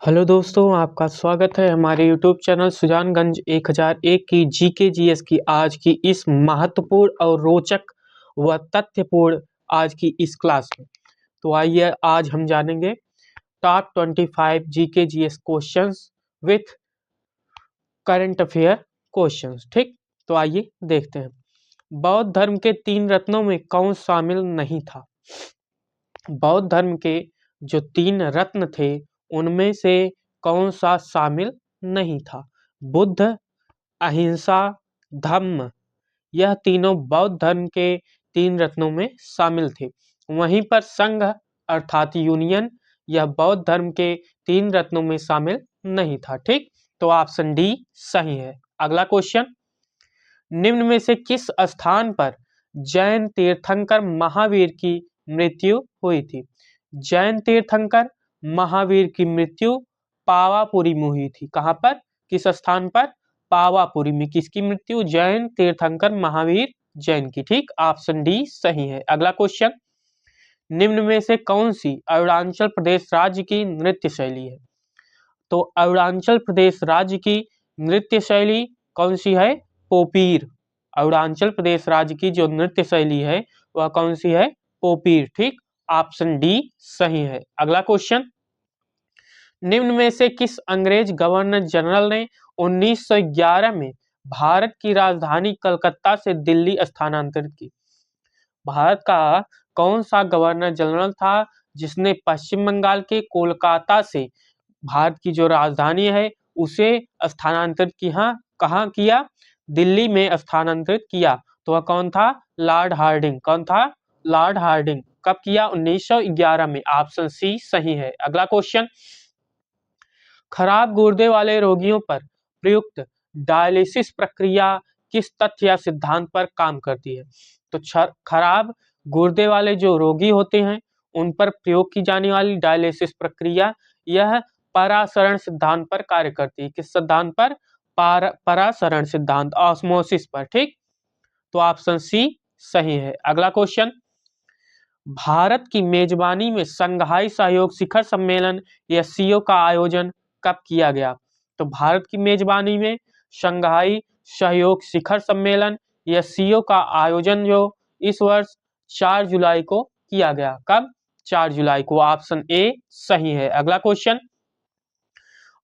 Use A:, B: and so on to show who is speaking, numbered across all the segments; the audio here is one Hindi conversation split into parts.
A: हेलो दोस्तों, आपका स्वागत है हमारे यूट्यूब चैनल सुजानगंज 1001 की जीके जीएस की आज की इस महत्वपूर्ण और रोचक व तथ्यपूर्ण आज की इस क्लास में। तो आइए आज हम जानेंगे top 25 GK GS questions with current affair questions. ठीक, तो आइए देखते हैं। बौद्ध धर्म के 3 रत्नों में कौन शामिल नहीं था? बौद्ध धर्म के जो 3 रत्न थे उनमें से कौन सा शामिल नहीं था? बुद्ध, अहिंसा, धम्म, यह तीनों बौद्ध धर्म के 3 रत्नों में शामिल थे। वहीं पर संघ अर्थात यूनियन, यह बौद्ध धर्म के 3 रत्नों में शामिल नहीं था। ठीक, तो ऑप्शन डी सही है। अगला क्वेश्चन, निम्न में से किस स्थान पर जैन तीर्थंकर महावीर की मृत्यु हुई थी? जैन तीर्थंकर महावीर की मृत्यु पावापुरी में हुई थी। कहां पर, किस स्थान पर? पावापुरी में। किसकी मृत्यु? जैन तीर्थंकर महावीर जैन की। ठीक, ऑप्शन डी सही है। अगला क्वेश्चन, निम्न में से कौन सी अरुणाचल प्रदेश राज्य की नृत्य शैली है? तो अरुणाचल प्रदेश राज्य की नृत्य शैली कौन सी है? पोपीर। अरुणाचल प्रदेश राज्य की जो नृत्य शैली है वह कौन सी है? पोपीर। ठीक, ऑप्शन डी सही है। अगला क्वेश्चन, निम्न में से किस अंग्रेज गवर्नर जनरल ने 1911 में भारत की राजधानी कलकत्ता से दिल्ली स्थानांतरित की? भारत का कौन सा गवर्नर जनरल था जिसने पश्चिम बंगाल के कोलकाता से भारत की जो राजधानी है उसे स्थानांतरित किया? कहाँ किया? दिल्ली में स्थानांतरित किया। तो वह कौन था? Lord Hardinge. कौन था? Lord Hardinge. कब किया? 1911 में। ऑप्शन सी सही है। अगला क्वेश्चन, खराब गुर्दे वाले रोगियों पर प्रयुक्त डायलिसिस प्रक्रिया किस तथ्य या सिद्धांत पर काम करती है? तो खराब गुर्दे वाले जो रोगी होते हैं उन पर प्रयोग की जाने वाली डायलिसिस प्रक्रिया यह परासरण सिद्धांत पर कार्य करती है। किस सिद्धांत पर? परासरण सिद्धांत, ऑस्मोसिस पर। ठीक, तो ऑप्शन सी सही है। अगला क्वेश्चन, भारत की मेजबानी में संघाई सहयोग शिखर सम्मेलन या सीओ का आयोजन कब किया गया? तो भारत की मेजबानी में संघाई सहयोग शिखर सम्मेलन या सीओ का आयोजन जो इस वर्ष 4 जुलाई को किया गया। कब? 4 जुलाई को। ऑप्शन ए सही है। अगला क्वेश्चन,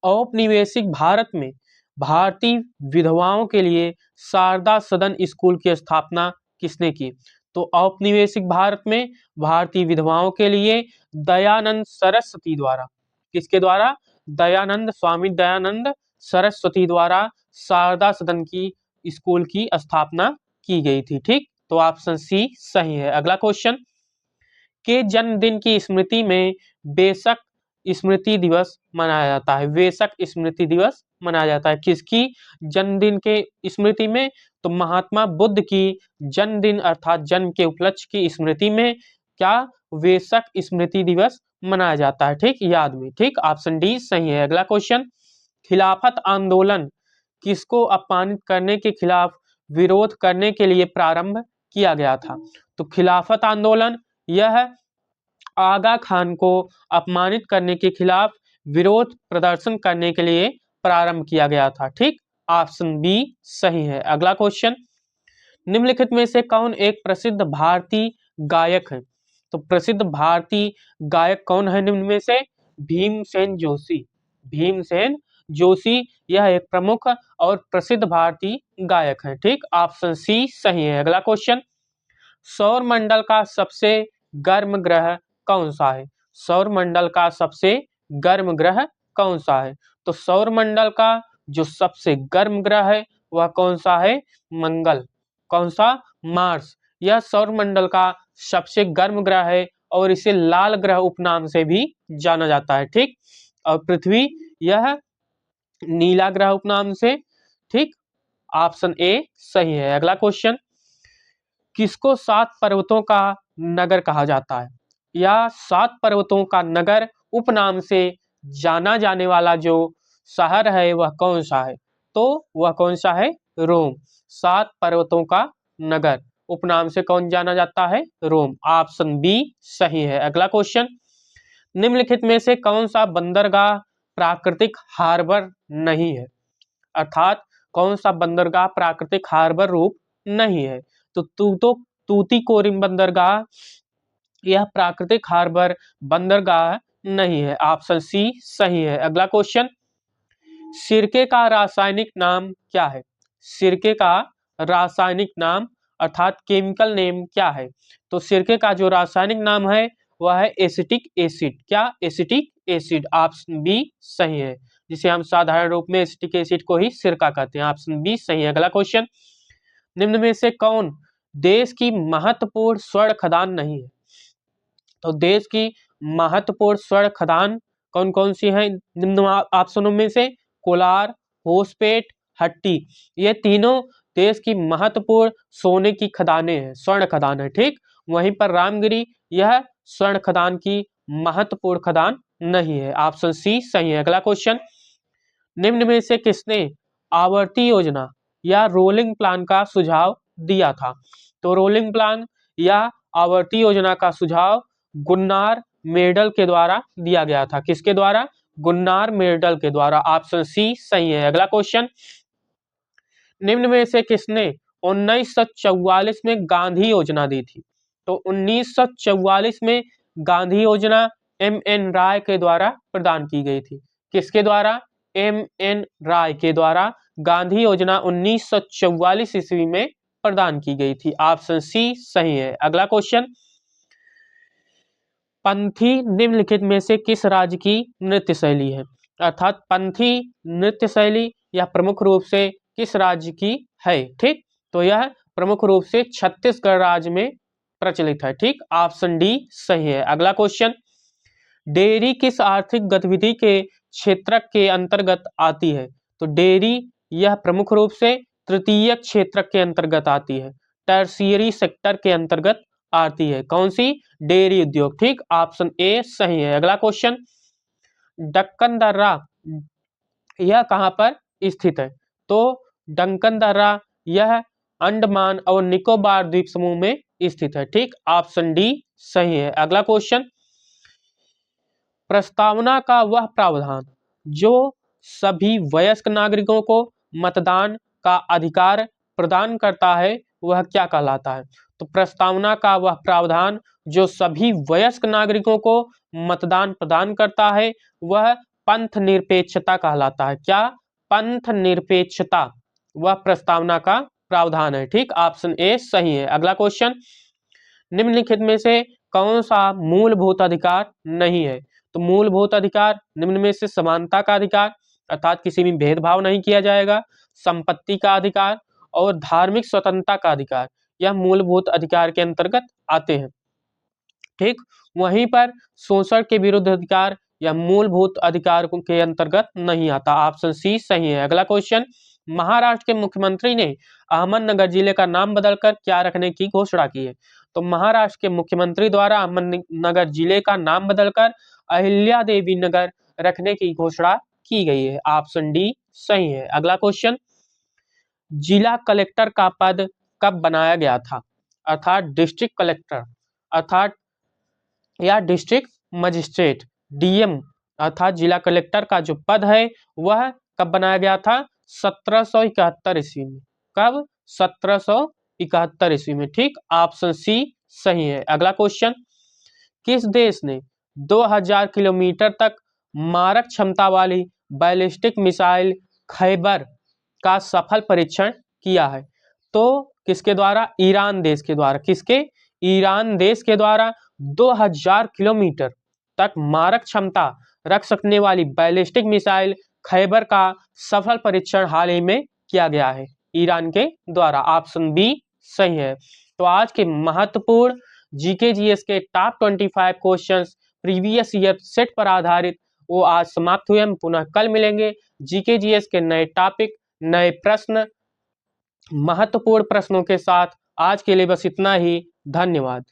A: औपनिवेशिक भारत में भारतीय विधवाओं के लिए शारदा सदन स्कूल की स्थापना किसने की? तो औपनिवेशिक भारत में भारतीय विधवाओं के लिए दयानंद सरस्वती द्वारा, किसके द्वारा? दयानंद, स्वामी दयानंद सरस्वती द्वारा शारदा सदन की स्कूल की स्थापना की गई थी। ठीक, तो ऑप्शन सी सही है। अगला क्वेश्चन, के जन्मदिन की स्मृति में वेसक स्मृति दिवस मनाया जाता है। वेसक स्मृति दिवस मनाया जाता है किसकी जन्मदिन के स्मृति में? तो महात्मा बुद्ध की जन्मदिन अर्थात जन्म के उपलक्ष्य की स्मृति में क्या वेसक स्मृति दिवस मनाया जाता है। ठीक, याद में। ठीक, ऑप्शन डी सही है। अगला क्वेश्चन, खिलाफत आंदोलन किसको अपमानित करने के खिलाफ विरोध करने के लिए प्रारंभ किया गया था? तो खिलाफत आंदोलन यह आगा खान को अपमानित करने के खिलाफ विरोध प्रदर्शन करने के लिए प्रारंभ किया गया था। ठीक, ऑप्शन बी सही है। अगला क्वेश्चन, निम्नलिखित में से कौन एक प्रसिद्ध भारतीय गायक है? तो प्रसिद्ध भारतीय गायक कौन है निम्न में से? भीमसेन जोशी। भीमसेन जोशी यह एक प्रमुख और प्रसिद्ध भारतीय गायक है। ठीक, ऑप्शन सी सही है। अगला क्वेश्चन, सौर मंडल का सबसे गर्म ग्रह कौन सा है? सौर मंडल का सबसे गर्म ग्रह कौन सा है? तो सौर मंडल का जो सबसे गर्म ग्रह है वह कौन सा है? मंगल। कौन सा? मार्स। यह सौर मंडल का सबसे गर्म ग्रह है और इसे लाल ग्रह उपनाम से भी जाना जाता है। ठीक, और पृथ्वी यह नीला ग्रह उपनाम से। ठीक, ऑप्शन ए सही है। अगला क्वेश्चन, किसको 7 पर्वतों का नगर कहा जाता है? या 7 पर्वतों का नगर उपनाम से जाना जाने वाला जो शहर है वह कौन सा है? तो वह कौन सा है? रोम। 7 पर्वतों का नगर उपनाम से कौन जाना जाता है? रोम। ऑप्शन बी सही है। अगला क्वेश्चन, निम्नलिखित में से कौन सा बंदरगाह प्राकृतिक हार्बर नहीं है, अर्थात कौन सा बंदरगाह प्राकृतिक हार्बर रूप नहीं है? तो तूतीकोरिन बंदरगाह यह प्राकृतिक हार्बर बंदरगाह नहीं है। ऑप्शन सी सही है। अगला क्वेश्चन, सिरके का रासायनिक नाम क्या है? सिरके का रासायनिक नाम अर्थात केमिकल नेम क्या है? तो सिरके का जो रासायनिक नाम है वह है एसिटिक एसिड। क्या? Acetic acid. ऑप्शन बी सही है, जिसे हम साधारण रूप में एसिटिक एसिड को ही सिरका कहते हैं। ऑप्शन बी सही है। अगला क्वेश्चन, निम्न में से कौन देश की महत्वपूर्ण स्वर्ण खदान नहीं है? तो देश की महत्वपूर्ण स्वर्ण खदान कौन कौन सी है निम्न ऑप्शनों में से? कोलार, होसपेट, हट्टी, ये तीनों देश की महत्वपूर्ण सोने की खदानें हैं, स्वर्ण खदान है। ठीक, वहीं पर रामगिरी यह स्वर्ण खदान की महत्वपूर्ण खदान नहीं है। ऑप्शन सी सही है। अगला क्वेश्चन, निम्न में से किसने आवर्ती योजना या रोलिंग प्लान का सुझाव दिया था? तो रोलिंग प्लान या आवर्ती योजना का सुझाव गुन्नार मेडल के द्वारा दिया गया था। किसके द्वारा? गुन्नार मेडल के द्वारा। ऑप्शन सी सही है। अगला क्वेश्चन, निम्न में से किसने 1944 में गांधी योजना दी थी? तो 1944 में गांधी योजना एम.एन. राय के द्वारा प्रदान की गई थी। किसके द्वारा? एम.एन. राय के द्वारा गांधी योजना 1944 ईस्वी में प्रदान की गई थी। ऑप्शन सी सही है। अगला क्वेश्चन, पंथी निम्नलिखित में से किस राज्य की नृत्य शैली है? अर्थात पंथी नृत्य शैली यह प्रमुख रूप से किस राज्य की है? ठीक, तो यह प्रमुख रूप से छत्तीसगढ़ राज्य में प्रचलित है। ठीक, ऑप्शन डी सही है। अगला क्वेश्चन, डेयरी किस आर्थिक गतिविधि के क्षेत्र के अंतर्गत आती है? तो डेयरी यह प्रमुख रूप से तृतीय क्षेत्र के अंतर्गत आती है, टर्शियरी सेक्टर के अंतर्गत आती है। कौन सी? डेयरी उद्योग। ठीक, ऑप्शन ए सही है। अगला क्वेश्चन, दक्कन दर्रा यह कहां पर स्थित है? तो डंकन दर्रा यह अंडमान और निकोबार द्वीप समूह में स्थित है। ठीक, ऑप्शन डी सही है। अगला क्वेश्चन, प्रस्तावना का वह प्रावधान जो सभी वयस्क नागरिकों को मतदान का अधिकार प्रदान करता है वह क्या कहलाता है? तो प्रस्तावना का वह प्रावधान जो सभी वयस्क नागरिकों को मतदान प्रदान करता है वह पंथ निरपेक्षता कहलाता है। क्या? पंथ निरपेक्षता वह प्रस्तावना का प्रावधान है। ठीक, ऑप्शन ए सही है। अगला क्वेश्चन, निम्नलिखित में से कौन सा मूलभूत अधिकार नहीं है? तो मूलभूत अधिकार निम्न में से समानता का अधिकार अर्थात किसी भी भेदभाव नहीं किया जाएगा, संपत्ति का अधिकार और धार्मिक स्वतंत्रता का अधिकार, यह मूलभूत अधिकार के अंतर्गत आते हैं। ठीक, वहीं पर शोषण के विरुद्ध अधिकार या मूलभूत अधिकार के अंतर्गत नहीं आता। ऑप्शन सी सही है। अगला क्वेश्चन, महाराष्ट्र के मुख्यमंत्री ने अहमदनगर जिले का नाम बदलकर क्या रखने की घोषणा की है? तो महाराष्ट्र के मुख्यमंत्री द्वारा अहमदनगर जिले का नाम बदलकर अहिल्या देवी नगर रखने की घोषणा की गई है। ऑप्शन डी सही है। अगला क्वेश्चन, जिला कलेक्टर का पद कब बनाया गया था? अर्थात डिस्ट्रिक्ट कलेक्टर अर्थात या डिस्ट्रिक्ट मजिस्ट्रेट डीएम अर्थात जिला कलेक्टर का जो पद है वह कब बनाया गया था? 1771 ईस्वी में। कब? 1771 ईस्वी में। ठीक, ऑप्शन सी सही है। अगला क्वेश्चन, किस देश ने 2000 किलोमीटर तक मारक क्षमता वाली बैलिस्टिक मिसाइल खैबर का सफल परीक्षण किया है? तो किसके द्वारा? ईरान देश के द्वारा। किसके? ईरान देश के द्वारा 2000 किलोमीटर तक मारक क्षमता रख सकने वाली बैलिस्टिक मिसाइल खैबर का सफल परीक्षण हाल ही में किया गया है ईरान के द्वारा। ऑप्शन बी सही है। तो आज के महत्वपूर्ण जीके जीएस के top 25 questions previous year set पर आधारित वो आज समाप्त हुए। हम पुनः कल मिलेंगे जीके जीएस के नए टॉपिक, नए प्रश्न, महत्वपूर्ण प्रश्नों के साथ। आज के लिए बस इतना ही। धन्यवाद।